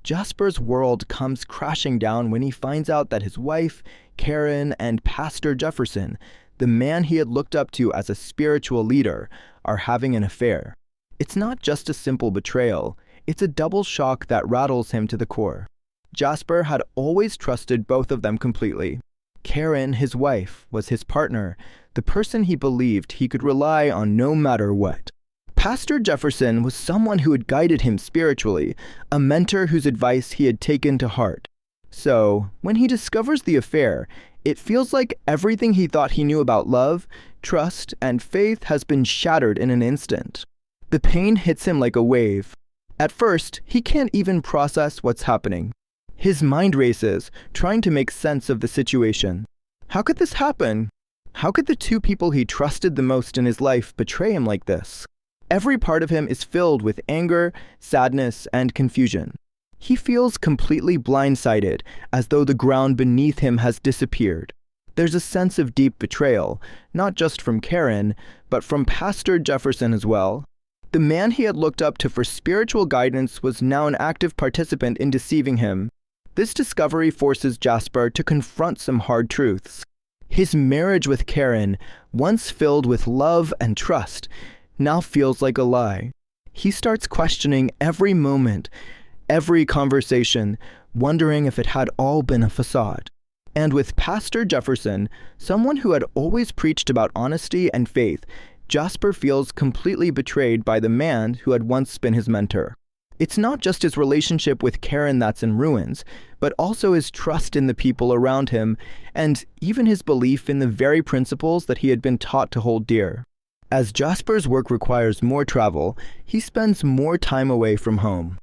Jasper's world comes crashing down when he finds out that his wife, Karen, and Pastor Jefferson, the man he had looked up to as a spiritual leader, are having an affair. It's not just a simple betrayal, it's a double shock that rattles him to the core. Jasper had always trusted both of them completely. Karen, his wife, was his partner, the person he believed he could rely on no matter what. Pastor Jefferson was someone who had guided him spiritually, a mentor whose advice he had taken to heart. So, when he discovers the affair, it feels like everything he thought he knew about love, trust, and faith has been shattered in an instant. The pain hits him like a wave. At first, he can't even process what's happening. His mind races, trying to make sense of the situation. How could this happen? How could the two people he trusted the most in his life betray him like this? Every part of him is filled with anger, sadness, and confusion. He feels completely blindsided, as though the ground beneath him has disappeared. There's a sense of deep betrayal, not just from Karen, but from Pastor Jefferson as well. The man he had looked up to for spiritual guidance was now an active participant in deceiving him. This discovery forces Jasper to confront some hard truths. His marriage with Karen, once filled with love and trust, now feels like a lie. He starts questioning every moment, every conversation, wondering if it had all been a facade. And with Pastor Jefferson, someone who had always preached about honesty and faith, Jasper feels completely betrayed by the man who had once been his mentor. It's not just his relationship with Karen that's in ruins, but also his trust in the people around him, and even his belief in the very principles that he had been taught to hold dear. As Jasper's work requires more travel, he spends more time away from home.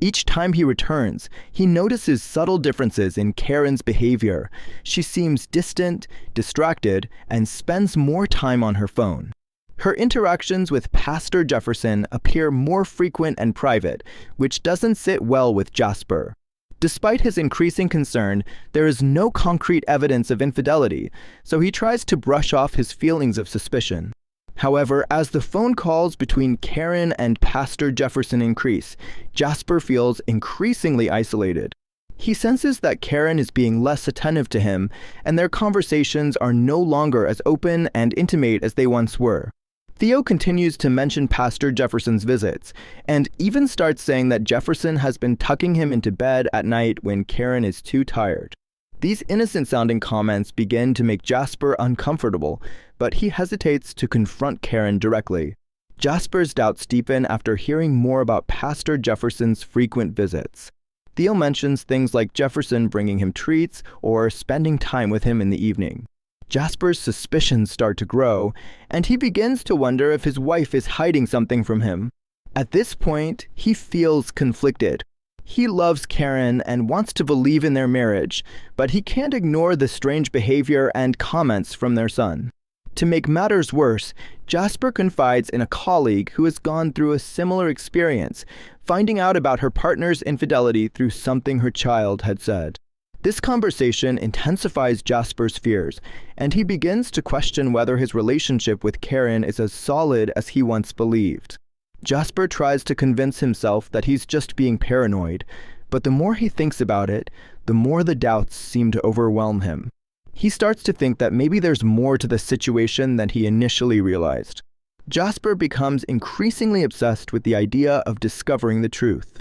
Each time he returns, he notices subtle differences in Karen's behavior. She seems distant, distracted, and spends more time on her phone. Her interactions with Pastor Jefferson appear more frequent and private, which doesn't sit well with Jasper. Despite his increasing concern, there is no concrete evidence of infidelity, so he tries to brush off his feelings of suspicion. However, as the phone calls between Karen and Pastor Jefferson increase, Jasper feels increasingly isolated. He senses that Karen is being less attentive to him, and their conversations are no longer as open and intimate as they once were. Theo continues to mention Pastor Jefferson's visits, and even starts saying that Jefferson has been tucking him into bed at night when Karen is too tired. These innocent-sounding comments begin to make Jasper uncomfortable, but he hesitates to confront Karen directly. Jasper's doubts deepen after hearing more about Pastor Jefferson's frequent visits. Theo mentions things like Jefferson bringing him treats or spending time with him in the evening. Jasper's suspicions start to grow, and he begins to wonder if his wife is hiding something from him. At this point, he feels conflicted. He loves Karen and wants to believe in their marriage, but he can't ignore the strange behavior and comments from their son. To make matters worse, Jasper confides in a colleague who has gone through a similar experience, finding out about her partner's infidelity through something her child had said. This conversation intensifies Jasper's fears, and he begins to question whether his relationship with Karen is as solid as he once believed. Jasper tries to convince himself that he's just being paranoid, but the more he thinks about it, the more the doubts seem to overwhelm him. He starts to think that maybe there's more to the situation than he initially realized. Jasper becomes increasingly obsessed with the idea of discovering the truth.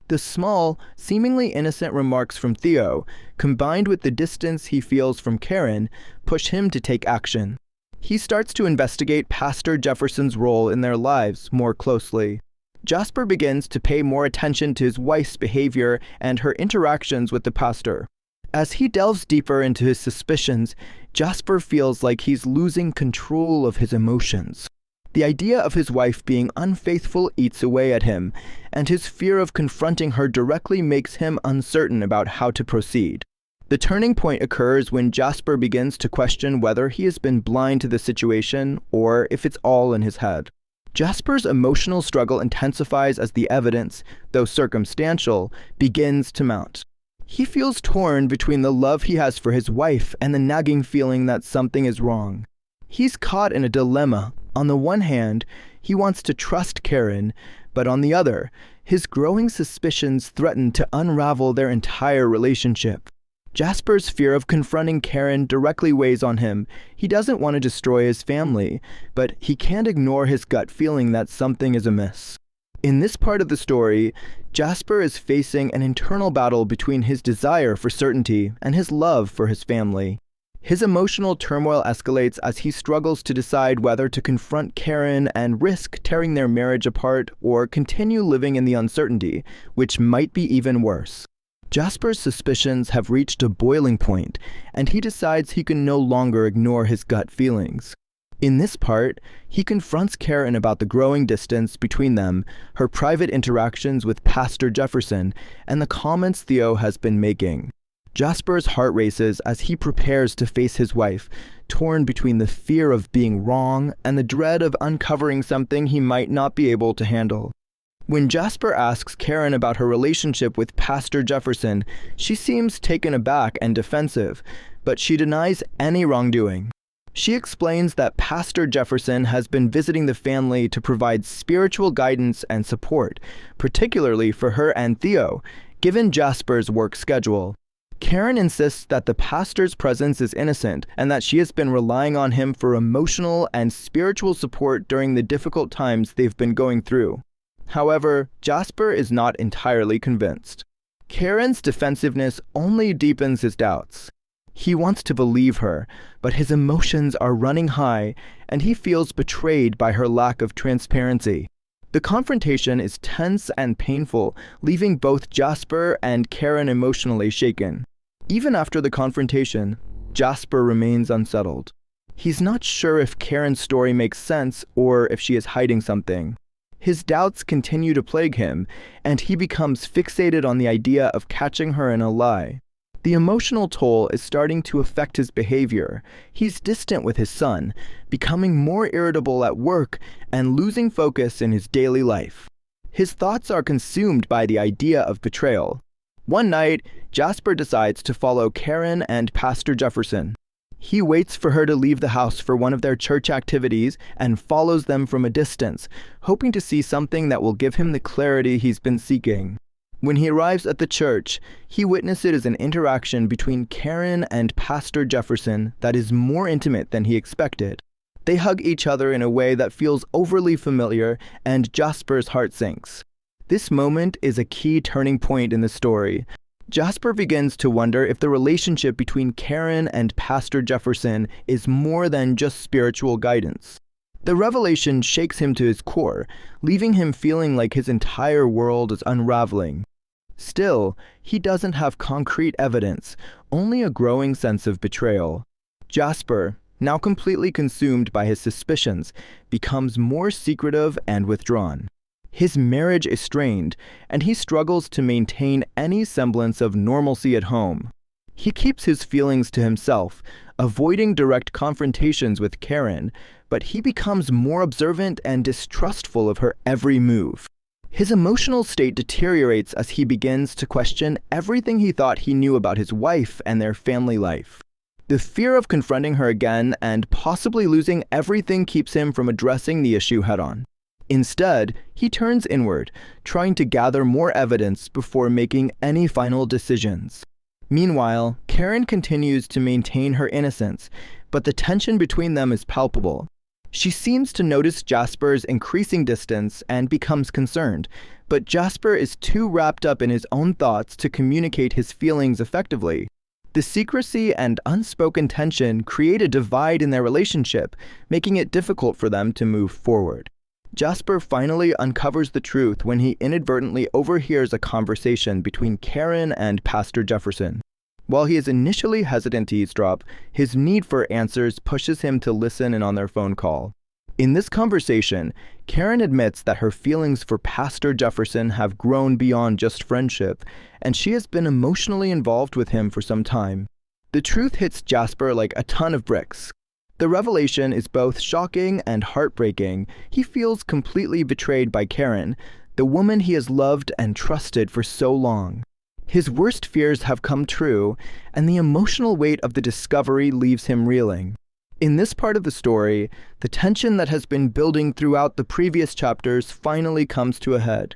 The small, seemingly innocent remarks from Theo, combined with the distance he feels from Karen, push him to take action. He starts to investigate Pastor Jefferson's role in their lives more closely. Jasper begins to pay more attention to his wife's behavior and her interactions with the pastor. As he delves deeper into his suspicions, Jasper feels like he's losing control of his emotions. The idea of his wife being unfaithful eats away at him, and his fear of confronting her directly makes him uncertain about how to proceed. The turning point occurs when Jasper begins to question whether he has been blind to the situation or if it's all in his head. Jasper's emotional struggle intensifies as the evidence, though circumstantial, begins to mount. He feels torn between the love he has for his wife and the nagging feeling that something is wrong. He's caught in a dilemma. On the one hand, he wants to trust Karen, but on the other, His growing suspicions threaten to unravel their entire relationship. Jasper's fear of confronting Karen directly weighs on him. He doesn't want to destroy his family, but he can't ignore his gut feeling that something is amiss. In this part of the story, Jasper is facing an internal battle between his desire for certainty and his love for his family. His emotional turmoil escalates as he struggles to decide whether to confront Karen and risk tearing their marriage apart or continue living in the uncertainty, which might be even worse. Jasper's suspicions have reached a boiling point, and he decides he can no longer ignore his gut feelings. In this part, he confronts Karen about the growing distance between them, her private interactions with Pastor Jefferson, and the comments Theo has been making. Jasper's heart races as he prepares to face his wife, torn between the fear of being wrong and the dread of uncovering something he might not be able to handle. When Jasper asks Karen about her relationship with Pastor Jefferson, she seems taken aback and defensive, but she denies any wrongdoing. She explains that Pastor Jefferson has been visiting the family to provide spiritual guidance and support, particularly for her and Theo, given Jasper's work schedule. Karen insists that the pastor's presence is innocent and that she has been relying on him for emotional and spiritual support during the difficult times they've been going through. However, Jasper is not entirely convinced. Karen's defensiveness only deepens his doubts. He wants to believe her, but his emotions are running high, and he feels betrayed by her lack of transparency. The confrontation is tense and painful, leaving both Jasper and Karen emotionally shaken. Even after the confrontation, Jasper remains unsettled. He's not sure if Karen's story makes sense or if she is hiding something. His doubts continue to plague him, and he becomes fixated on the idea of catching her in a lie. The emotional toll is starting to affect his behavior. He's distant with his son, becoming more irritable at work and losing focus in his daily life. His thoughts are consumed by the idea of betrayal. One night, Jasper decides to follow Karen and Pastor Jefferson. He waits for her to leave the house for one of their church activities and follows them from a distance, hoping to see something that will give him the clarity he's been seeking. When he arrives at the church, he witnesses an interaction between Karen and Pastor Jefferson that is more intimate than he expected. They hug each other in a way that feels overly familiar, and Jasper's heart sinks. This moment is a key turning point in the story. Jasper begins to wonder if the relationship between Karen and Pastor Jefferson is more than just spiritual guidance. The revelation shakes him to his core, leaving him feeling like his entire world is unraveling. Still, he doesn't have concrete evidence, only a growing sense of betrayal. Jasper, now completely consumed by his suspicions, becomes more secretive and withdrawn. His marriage is strained, and he struggles to maintain any semblance of normalcy at home. He keeps his feelings to himself, avoiding direct confrontations with Karen, but he becomes more observant and distrustful of her every move. His emotional state deteriorates as he begins to question everything he thought he knew about his wife and their family life. The fear of confronting her again and possibly losing everything keeps him from addressing the issue head-on. Instead, he turns inward, trying to gather more evidence before making any final decisions. Meanwhile, Karen continues to maintain her innocence, but the tension between them is palpable. She seems to notice Jasper's increasing distance and becomes concerned, but Jasper is too wrapped up in his own thoughts to communicate his feelings effectively. The secrecy and unspoken tension create a divide in their relationship, making it difficult for them to move forward. Jasper finally uncovers the truth when he inadvertently overhears a conversation between Karen and Pastor Jefferson. While he is initially hesitant to eavesdrop, his need for answers pushes him to listen in on their phone call. In this conversation, Karen admits that her feelings for Pastor Jefferson have grown beyond just friendship, and she has been emotionally involved with him for some time. The truth hits Jasper like a ton of bricks. The revelation is both shocking and heartbreaking. He feels completely betrayed by Karen, the woman he has loved and trusted for so long. His worst fears have come true, and the emotional weight of the discovery leaves him reeling. In this part of the story, the tension that has been building throughout the previous chapters finally comes to a head.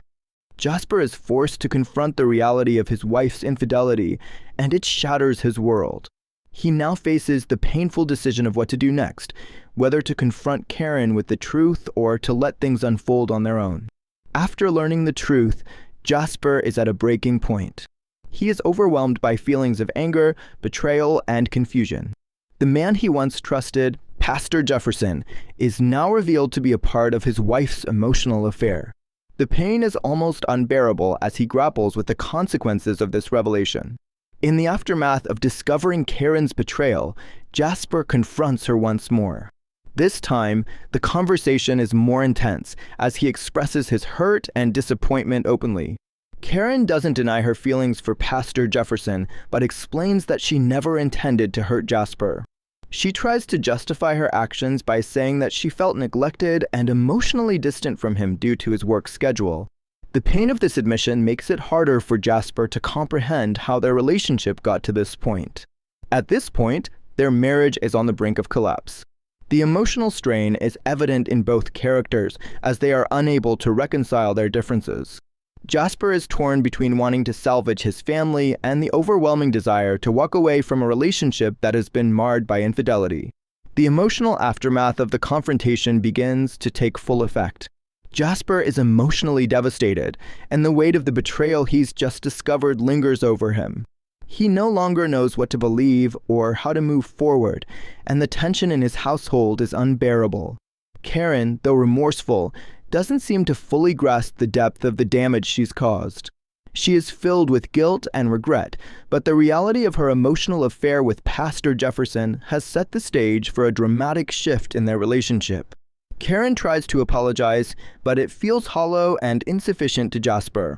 Jasper is forced to confront the reality of his wife's infidelity, and it shatters his world. He now faces the painful decision of what to do next, whether to confront Karen with the truth or to let things unfold on their own. After learning the truth, Jasper is at a breaking point. He is overwhelmed by feelings of anger, betrayal, and confusion. The man he once trusted, Pastor Jefferson, is now revealed to be a part of his wife's emotional affair. The pain is almost unbearable as he grapples with the consequences of this revelation. In the aftermath of discovering Karen's betrayal, Jasper confronts her once more. This time, the conversation is more intense as he expresses his hurt and disappointment openly. Karen doesn't deny her feelings for Pastor Jefferson, but explains that she never intended to hurt Jasper. She tries to justify her actions by saying that she felt neglected and emotionally distant from him due to his work schedule. The pain of this admission makes it harder for Jasper to comprehend how their relationship got to this point. At this point, their marriage is on the brink of collapse. The emotional strain is evident in both characters as they are unable to reconcile their differences. Jasper is torn between wanting to salvage his family and the overwhelming desire to walk away from a relationship that has been marred by infidelity. The emotional aftermath of the confrontation begins to take full effect. Jasper is emotionally devastated, and the weight of the betrayal he's just discovered lingers over him. He no longer knows what to believe or how to move forward, and the tension in his household is unbearable. Karen, though remorseful, doesn't seem to fully grasp the depth of the damage she's caused. She is filled with guilt and regret, but the reality of her emotional affair with Pastor Jefferson has set the stage for a dramatic shift in their relationship. Karen tries to apologize, but it feels hollow and insufficient to Jasper.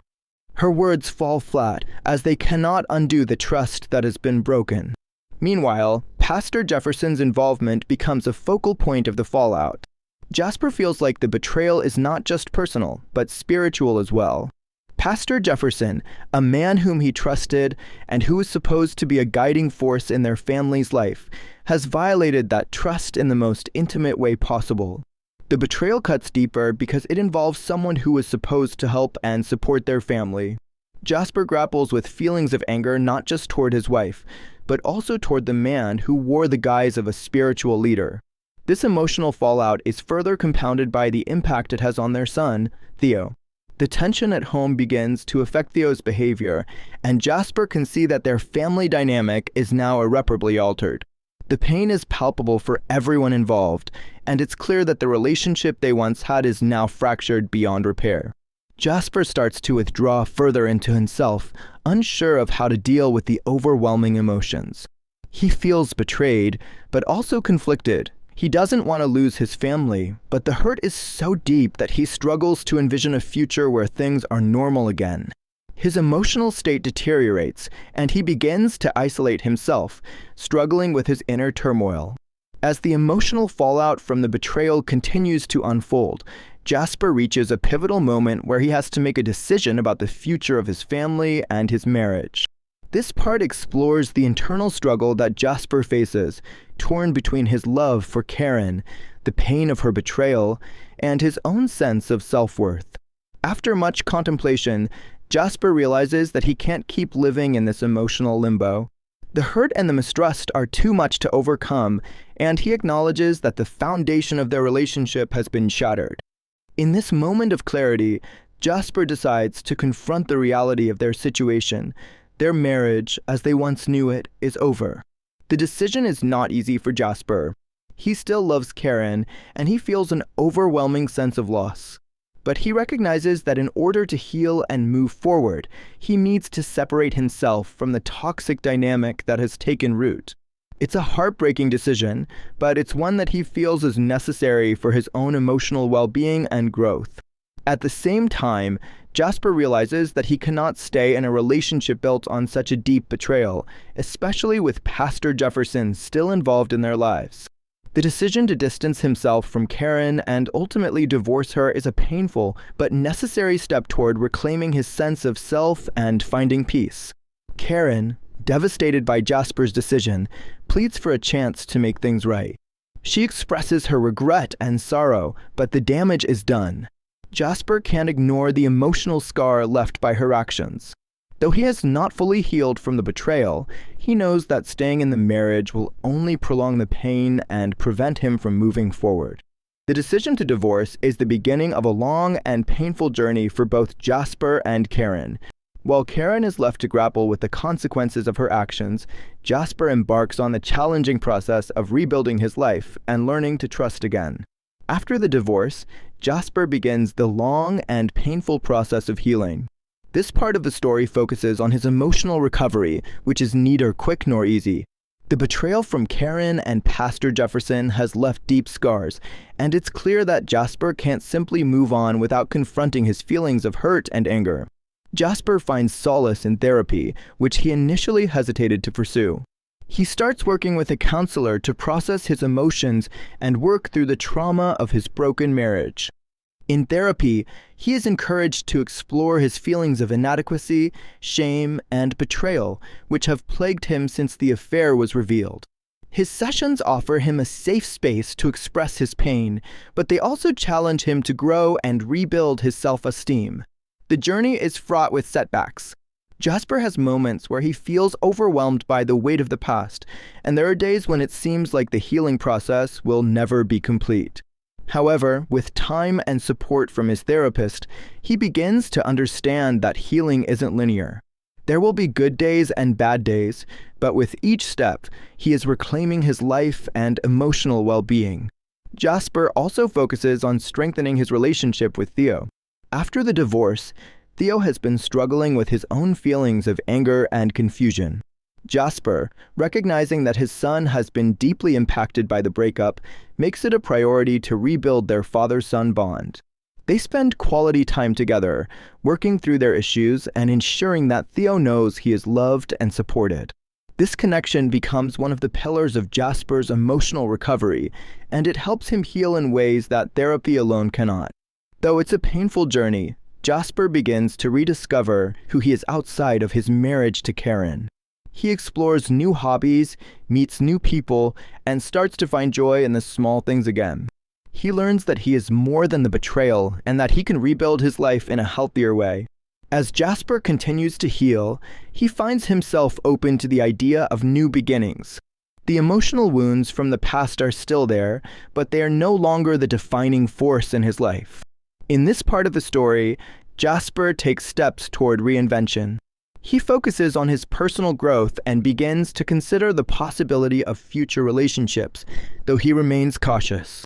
Her words fall flat, as they cannot undo the trust that has been broken. Meanwhile, Pastor Jefferson's involvement becomes a focal point of the fallout. Jasper feels like the betrayal is not just personal, but spiritual as well. Pastor Jefferson, a man whom he trusted and who was supposed to be a guiding force in their family's life, has violated that trust in the most intimate way possible. The betrayal cuts deeper because it involves someone who was supposed to help and support their family. Jasper grapples with feelings of anger not just toward his wife, but also toward the man who wore the guise of a spiritual leader. This emotional fallout is further compounded by the impact it has on their son, Theo. The tension at home begins to affect Theo's behavior, and Jasper can see that their family dynamic is now irreparably altered. The pain is palpable for everyone involved, and it's clear that the relationship they once had is now fractured beyond repair. Jasper starts to withdraw further into himself, unsure of how to deal with the overwhelming emotions. He feels betrayed, but also conflicted. He doesn't want to lose his family, but the hurt is so deep that he struggles to envision a future where things are normal again. His emotional state deteriorates, and he begins to isolate himself, struggling with his inner turmoil. As the emotional fallout from the betrayal continues to unfold, Jasper reaches a pivotal moment where he has to make a decision about the future of his family and his marriage. This part explores the internal struggle that Jasper faces, torn between his love for Karen, the pain of her betrayal, and his own sense of self-worth. After much contemplation, Jasper realizes that he can't keep living in this emotional limbo. The hurt and the mistrust are too much to overcome, and he acknowledges that the foundation of their relationship has been shattered. In this moment of clarity, Jasper decides to confront the reality of their situation. Their marriage, as they once knew it, is over. The decision is not easy for Jasper. He still loves Karen, and he feels an overwhelming sense of loss. But he recognizes that in order to heal and move forward, he needs to separate himself from the toxic dynamic that has taken root. It's a heartbreaking decision, but it's one that he feels is necessary for his own emotional well-being and growth. At the same time, Jasper realizes that he cannot stay in a relationship built on such a deep betrayal, especially with Pastor Jefferson still involved in their lives. The decision to distance himself from Karen and ultimately divorce her is a painful but necessary step toward reclaiming his sense of self and finding peace. Karen, devastated by Jasper's decision, pleads for a chance to make things right. She expresses her regret and sorrow, but the damage is done. Jasper can't ignore the emotional scar left by her actions. Though he has not fully healed from the betrayal, he knows that staying in the marriage will only prolong the pain and prevent him from moving forward. The decision to divorce is the beginning of a long and painful journey for both Jasper and Karen. While Karen is left to grapple with the consequences of her actions, Jasper embarks on the challenging process of rebuilding his life and learning to trust again. After the divorce, Jasper begins the long and painful process of healing. This part of the story focuses on his emotional recovery, which is neither quick nor easy. The betrayal from Karen and Pastor Jefferson has left deep scars, and it's clear that Jasper can't simply move on without confronting his feelings of hurt and anger. Jasper finds solace in therapy, which he initially hesitated to pursue. He starts working with a counselor to process his emotions and work through the trauma of his broken marriage. In therapy, he is encouraged to explore his feelings of inadequacy, shame, and betrayal, which have plagued him since the affair was revealed. His sessions offer him a safe space to express his pain, but they also challenge him to grow and rebuild his self-esteem. The journey is fraught with setbacks. Jasper has moments where he feels overwhelmed by the weight of the past, and there are days when it seems like the healing process will never be complete. However, with time and support from his therapist, he begins to understand that healing isn't linear. There will be good days and bad days, but with each step, he is reclaiming his life and emotional well-being. Jasper also focuses on strengthening his relationship with Theo. After the divorce, Theo has been struggling with his own feelings of anger and confusion. Jasper, recognizing that his son has been deeply impacted by the breakup, makes it a priority to rebuild their father-son bond. They spend quality time together, working through their issues and ensuring that Theo knows he is loved and supported. This connection becomes one of the pillars of Jasper's emotional recovery, and it helps him heal in ways that therapy alone cannot. Though it's a painful journey, Jasper begins to rediscover who he is outside of his marriage to Karen. He explores new hobbies, meets new people, and starts to find joy in the small things again. He learns that he is more than the betrayal and that he can rebuild his life in a healthier way. As Jasper continues to heal, he finds himself open to the idea of new beginnings. The emotional wounds from the past are still there, but they are no longer the defining force in his life. In this part of the story, Jasper takes steps toward reinvention. He focuses on his personal growth and begins to consider the possibility of future relationships, though he remains cautious.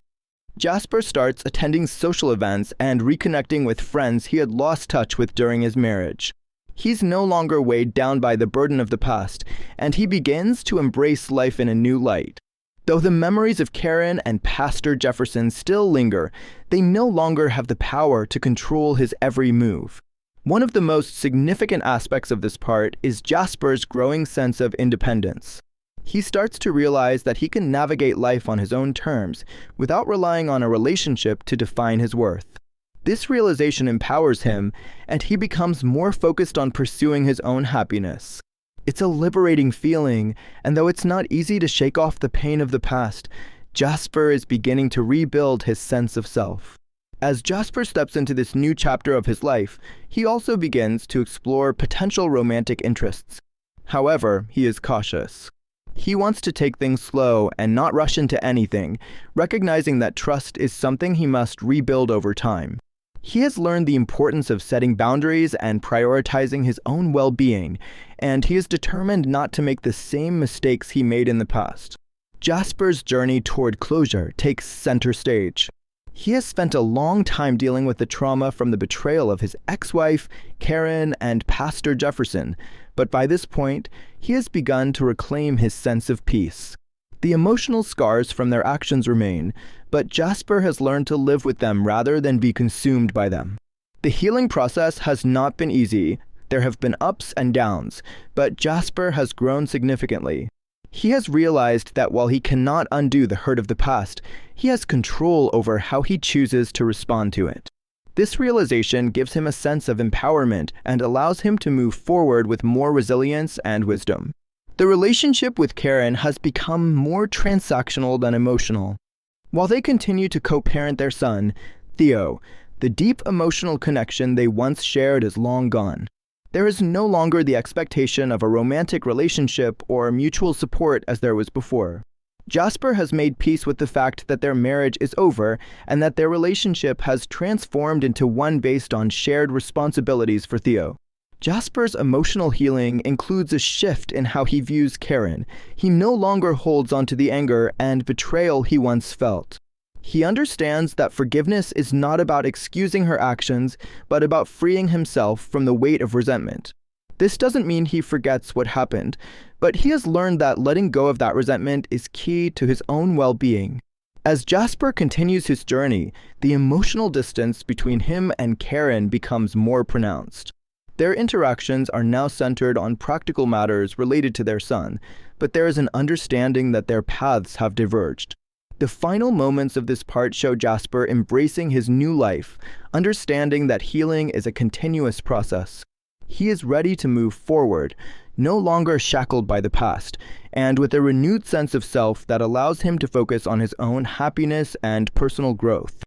Jasper starts attending social events and reconnecting with friends he had lost touch with during his marriage. He's no longer weighed down by the burden of the past, and he begins to embrace life in a new light. Though the memories of Karen and Pastor Jefferson still linger, they no longer have the power to control his every move. One of the most significant aspects of this part is Jasper's growing sense of independence. He starts to realize that he can navigate life on his own terms without relying on a relationship to define his worth. This realization empowers him, and he becomes more focused on pursuing his own happiness. It's a liberating feeling, and though it's not easy to shake off the pain of the past, Jasper is beginning to rebuild his sense of self. As Jasper steps into this new chapter of his life, he also begins to explore potential romantic interests. However, he is cautious. He wants to take things slow and not rush into anything, recognizing that trust is something he must rebuild over time. He has learned the importance of setting boundaries and prioritizing his own well-being, and he is determined not to make the same mistakes he made in the past. Jasper's journey toward closure takes center stage. He has spent a long time dealing with the trauma from the betrayal of his ex-wife, Karen, and Pastor Jefferson, but by this point, he has begun to reclaim his sense of peace. The emotional scars from their actions remain, but Jasper has learned to live with them rather than be consumed by them. The healing process has not been easy. There have been ups and downs, but Jasper has grown significantly. He has realized that while he cannot undo the hurt of the past, he has control over how he chooses to respond to it. This realization gives him a sense of empowerment and allows him to move forward with more resilience and wisdom. The relationship with Karen has become more transactional than emotional. While they continue to co-parent their son, Theo, The deep emotional connection they once shared is long gone. There is no longer the expectation of a romantic relationship or mutual support as there was before. Jasper has made peace with the fact that their marriage is over and that their relationship has transformed into one based on shared responsibilities for Theo. Jasper's emotional healing includes a shift in how he views Karen. He no longer holds onto the anger and betrayal he once felt. He understands that forgiveness is not about excusing her actions, but about freeing himself from the weight of resentment. This doesn't mean he forgets what happened, but he has learned that letting go of that resentment is key to his own well-being. As Jasper continues his journey, the emotional distance between him and Karen becomes more pronounced. Their interactions are now centered on practical matters related to their son, but there is an understanding that their paths have diverged. The final moments of this part show Jasper embracing his new life, understanding that healing is a continuous process. He is ready to move forward, no longer shackled by the past, and with a renewed sense of self that allows him to focus on his own happiness and personal growth.